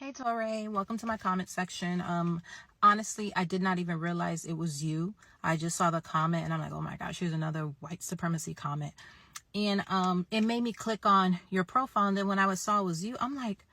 Hey Toure, welcome to my comment section. Honestly, I did not even realize it was you. I just saw the comment and I'm like, oh my gosh, here's another white supremacy comment. And it made me click on your profile, and then when I saw it was you, I'm like,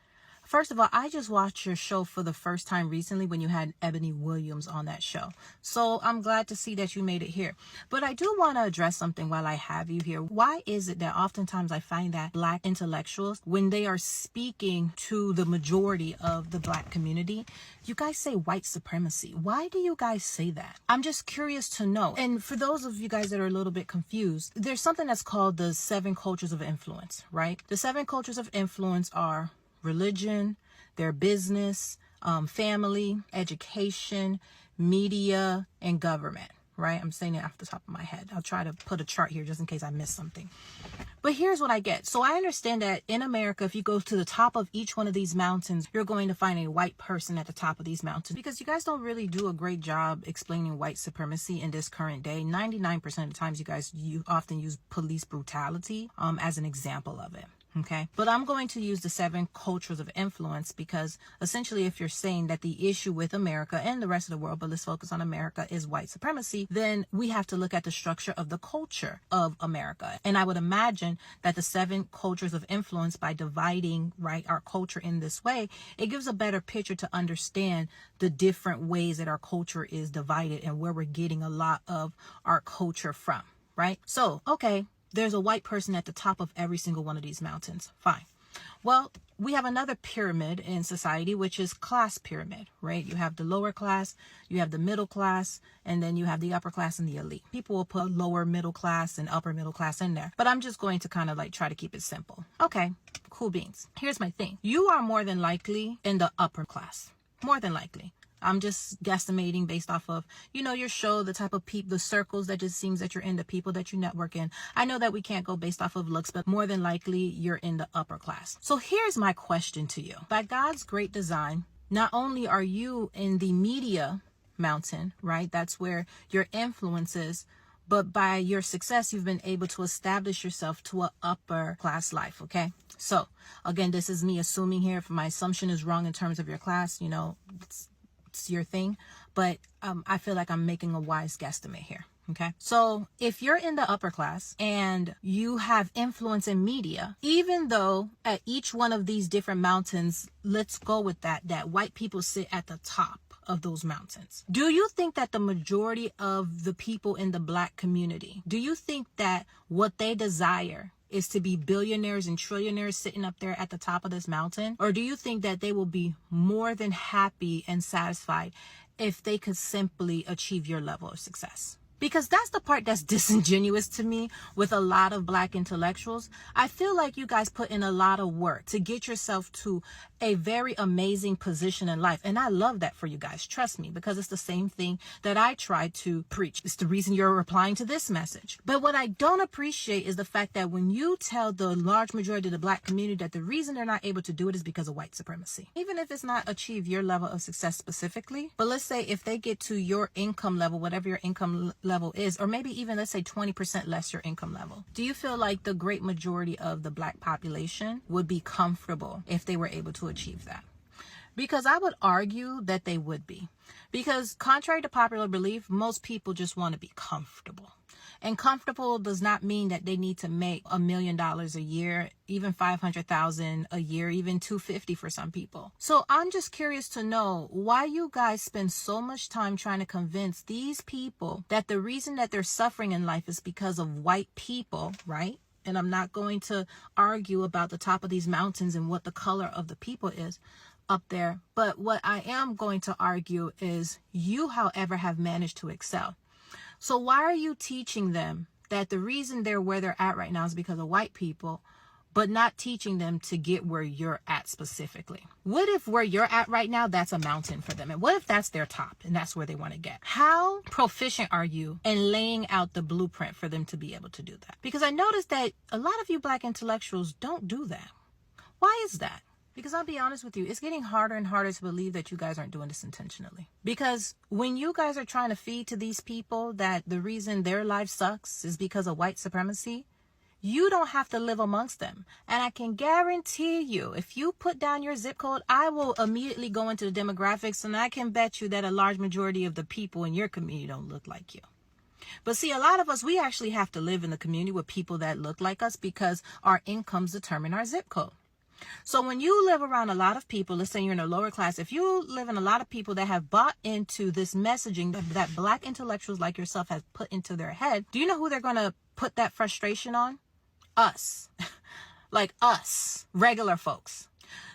first of all, I just watched your show for the first time recently when you had Ebony Williams on that show. So I'm glad to see that you made it here. But I do want to address something while I have you here. Why is it that oftentimes I find that Black intellectuals, when they are speaking to the majority of the Black community, you guys say white supremacy? Why do you guys say that? I'm just curious to know. And for those of you guys that are a little bit confused, there's something that's called the 7 cultures of influence, right? The 7 cultures of influence are religion, their business, family, education, media, and government, right? I'm saying it off the top of my head. I'll try to put a chart here just in case I miss something. But here's what I get. So I understand that in America, if you go to the top of each one of these mountains, you're going to find a white person at the top of these mountains, because you guys don't really do a great job explaining white supremacy in this current day. 99% of the times you often use police brutality as an example of it. Okay, but I'm going to use the 7 cultures of influence because essentially if you're saying that the issue with America and the rest of the world, but let's focus on America, is white supremacy, then we have to look at the structure of the culture of America. And I would imagine that the 7 cultures of influence, by dividing, right, our culture in this way, it gives a better picture to understand the different ways that our culture is divided and where we're getting a lot of our culture from, right? So, okay, there's a white person at the top of every single one of these mountains. Fine. Well, we have another pyramid in society, which is class pyramid, right? You have the lower class, you have the middle class, and then you have the upper class and the elite. People will put lower middle class and upper middle class in there, but I'm just going to kind of like try to keep it simple. Okay, cool beans. Here's my thing. You are more than likely in the upper class. More than likely. I'm just guesstimating based off of, your show, the type of people, the circles that just seems that you're in, the people that you network in. I know that we can't go based off of looks, but more than likely you're in the upper class. So here's my question to you. By God's great design, not only are you in the media mountain, right? That's where your influence is. But by your success, you've been able to establish yourself to an upper class life. Okay. So again, this is me assuming here. If my assumption is wrong in terms of your class, it's your thing, but I feel like I'm making a wise guesstimate here. Okay. So if you're in the upper class and you have influence in media, even though at each one of these different mountains, let's go with that white people sit at the top of those mountains. Do you think that the majority of the people in the Black community, do you think that what they desire is to be billionaires and trillionaires sitting up there at the top of this mountain? Or do you think that they will be more than happy and satisfied if they could simply achieve your level of success? Because that's the part that's disingenuous to me with a lot of Black intellectuals. I feel like you guys put in a lot of work to get yourself to a very amazing position in life. And I love that for you guys. Trust me, because it's the same thing that I try to preach. It's the reason you're replying to this message. But what I don't appreciate is the fact that when you tell the large majority of the Black community that the reason they're not able to do it is because of white supremacy. Even if it's not achieve your level of success specifically, but let's say if they get to your income level, whatever your income level is, or maybe even let's say 20% less your income level, do you feel like the great majority of the Black population would be comfortable if they were able to achieve that? Because I would argue that they would be. Because contrary to popular belief, most people just want to be comfortable. And comfortable does not mean that they need to make $1 million a year, even $500,000 a year, even $250 for some people. So I'm just curious to know why you guys spend so much time trying to convince these people that the reason that they're suffering in life is because of white people, right? And I'm not going to argue about the top of these mountains and what the color of the people is up there. But what I am going to argue is you, however, have managed to excel. So why are you teaching them that the reason they're where they're at right now is because of white people, but not teaching them to get where you're at specifically? What if where you're at right now, that's a mountain for them? And what if that's their top and that's where they want to get? How proficient are you in laying out the blueprint for them to be able to do that? Because I noticed that a lot of you Black intellectuals don't do that. Why is that? Because I'll be honest with you, it's getting harder and harder to believe that you guys aren't doing this intentionally. Because when you guys are trying to feed to these people that the reason their life sucks is because of white supremacy, You don't have to live amongst them. And I can guarantee you, if you put down your zip code, I will immediately go into the demographics, and I can bet you that a large majority of the people in your community don't look like you. But see, a lot of us, we actually have to live in the community with people that look like us because our incomes determine our zip code. So when you live around a lot of people, let's say you're in a lower class, if you live in a lot of people that have bought into this messaging that Black intellectuals like yourself have put into their head, do you know who they're going to put that frustration on? Us. Like us, regular folks.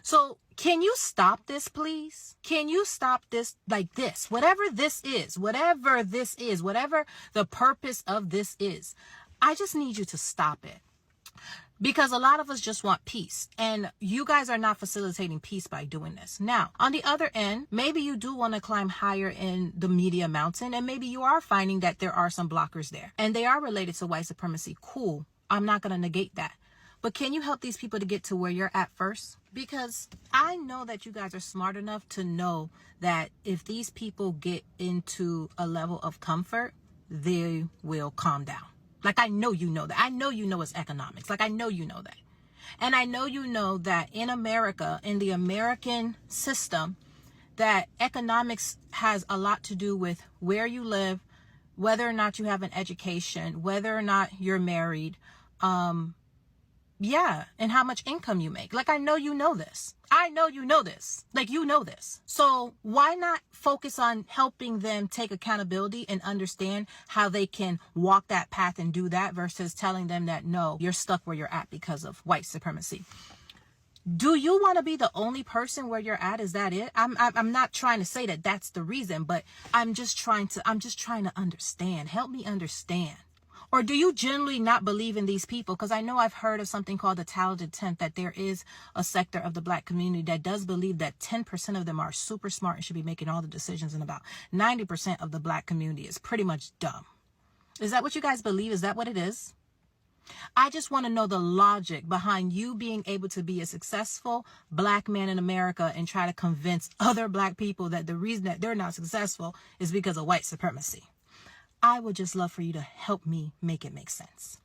So can you stop this, please? Can you stop this like this? Whatever this is, whatever the purpose of this is, I just need you to stop it. Because a lot of us just want peace, and you guys are not facilitating peace by doing this. Now, on the other end, maybe you do want to climb higher in the media mountain, and maybe you are finding that there are some blockers there, and they are related to white supremacy. Cool. I'm not going to negate that. But can you help these people to get to where you're at first? Because I know that you guys are smart enough to know that if these people get into a level of comfort, they will calm down. Like, I know you know that. I know you know it's economics. Like, I know you know that. And I know you know that in America, in the American system, that economics has a lot to do with where you live, whether or not you have an education, whether or not you're married, and how much income you make. Like, I know you know this. I know you know this. Like, you know this. So why not focus on helping them take accountability and understand how they can walk that path and do that versus telling them that, no, you're stuck where you're at because of white supremacy. Do you want to be the only person where you're at? Is that it? I'm not trying to say that that's the reason, but I'm just trying to understand. Help me understand. Or do you generally not believe in these people? Because I know I've heard of something called the talented 10th, that there is a sector of the Black community that does believe that 10% of them are super smart and should be making all the decisions, and about 90% of the Black community is pretty much dumb. Is that what you guys believe? Is that what it is? I just want to know the logic behind you being able to be a successful Black man in America and try to convince other Black people that the reason that they're not successful is because of white supremacy. I would just love for you to help me make it make sense.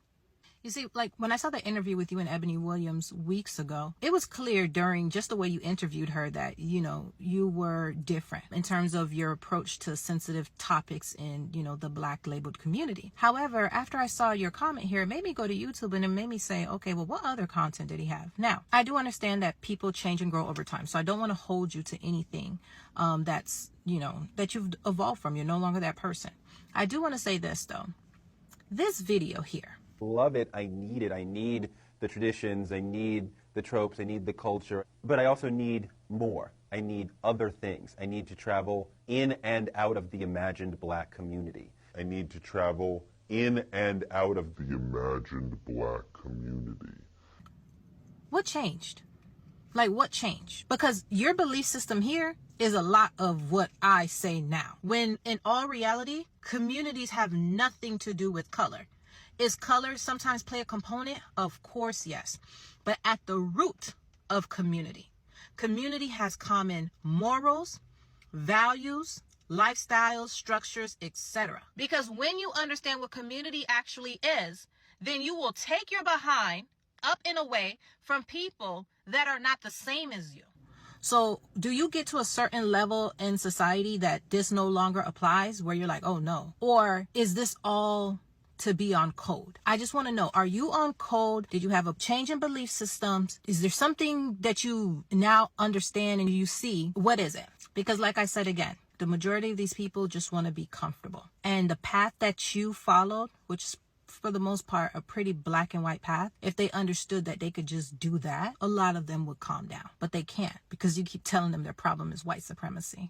You see, like when I saw the interview with you and Ebony Williams weeks ago, it was clear during just the way you interviewed her that, you know, you were different in terms of your approach to sensitive topics in, you know, the Black labeled community. However, after I saw your comment here, it made me go to YouTube and it made me say, okay, well, what other content did he have? Now, I do understand that people change and grow over time, so I don't want to hold you to anything that's, you know, that you've evolved from. You're no longer that person. I do want to say this, though. This video here. Love it. I need it. I need the traditions. I need the tropes. I need the culture. But I also need more. I need other things. I need to travel in and out of the imagined Black community. I need to travel in and out of the imagined Black community. What changed? Like, what changed? Because your belief system here is a lot of what I say now. When in all reality, communities have nothing to do with color. Is color sometimes play a component? Of course, yes. But at the root of community has common morals, values, lifestyles, structures, etc. Because when you understand what community actually is, then you will take your behind up and away from people that are not the same as you. So do you get to a certain level in society that this no longer applies, where you're like, oh no? Or is this all to be on code? I just want to know, are you on code? Did you have a change in belief systems? Is there something that you now understand and you see? What is it? Because like I said again, the majority of these people just want to be comfortable. And the path that you followed, which is for the most part a pretty black and white path, if they understood that they could just do that, a lot of them would calm down. But they can't, because you keep telling them their problem is white supremacy.